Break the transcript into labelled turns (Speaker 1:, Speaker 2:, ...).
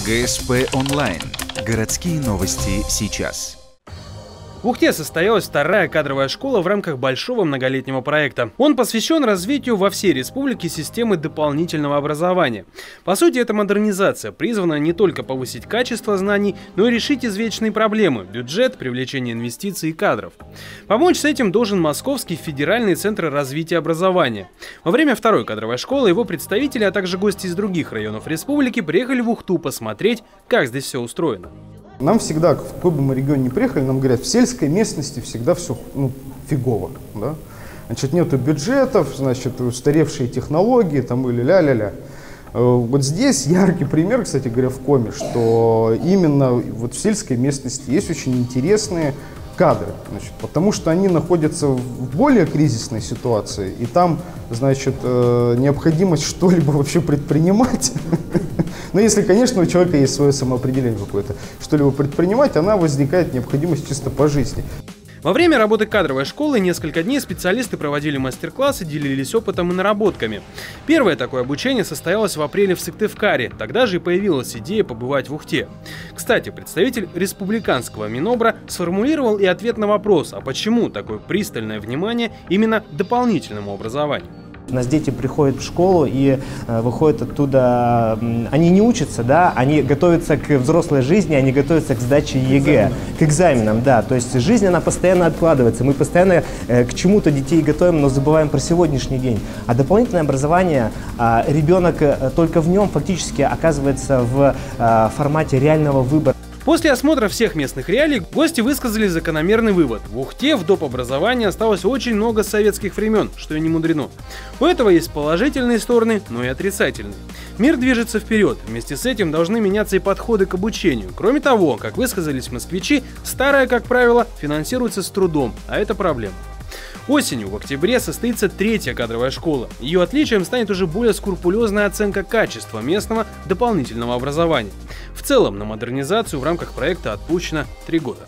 Speaker 1: ГСП онлайн. Городские новости сейчас.
Speaker 2: В Ухте состоялась вторая кадровая школа в рамках большого многолетнего проекта. Он посвящен развитию во всей республике системы дополнительного образования. По сути, эта модернизация призвана не только повысить качество знаний, но и решить извечные проблемы – бюджет, привлечение инвестиций и кадров. Помочь с этим должен Московский федеральный центр развития образования. Во время второй кадровой школы его представители, а также гости из других районов республики приехали в Ухту посмотреть, как здесь все устроено.
Speaker 3: Нам всегда, в какой бы мы регион ни приехали, нам говорят, в сельской местности всегда все фигово. Да? Значит, нету бюджетов, значит, устаревшие технологии там, или ля-ля-ля. Вот здесь яркий пример, кстати говоря, в Коми, что именно вот в сельской местности есть очень интересные кадры, значит, потому что они находятся в более кризисной ситуации, и там, значит, необходимость что-либо вообще предпринимать. Но если, конечно, у человека есть свое самоопределение какое-то, что-либо предпринимать, она возникает необходимость чисто по жизни.
Speaker 2: Во время работы кадровой школы несколько дней специалисты проводили мастер-классы, делились опытом и наработками. Первое такое обучение состоялось в апреле в Сыктывкаре. Тогда же и появилась идея побывать в Ухте. Кстати, представитель республиканского Минобра сформулировал и ответ на вопрос, а почему такое пристальное внимание именно дополнительному образованию.
Speaker 4: У нас дети приходят в школу и выходят оттуда, они не учатся, да, они готовятся к взрослой жизни, они готовятся к сдаче ЕГЭ, к экзаменам, да, то есть жизнь, она постоянно откладывается, мы постоянно к чему-то детей готовим, но забываем про сегодняшний день. А дополнительное образование, ребенок только в нем фактически оказывается в формате реального выбора.
Speaker 2: После осмотра всех местных реалий гости высказали закономерный вывод. В Ухте в доп. Образовании осталось очень много советских времен, что и не мудрено. У этого есть положительные стороны, но и отрицательные. Мир движется вперед, вместе с этим должны меняться и подходы к обучению. Кроме того, как высказались москвичи, старое, как правило, финансируется с трудом, а это проблема. Осенью, в октябре, состоится третья кадровая школа. Ее отличием станет уже более скрупулезная оценка качества местного дополнительного образования. В целом, на модернизацию в рамках проекта отпущено 3 года.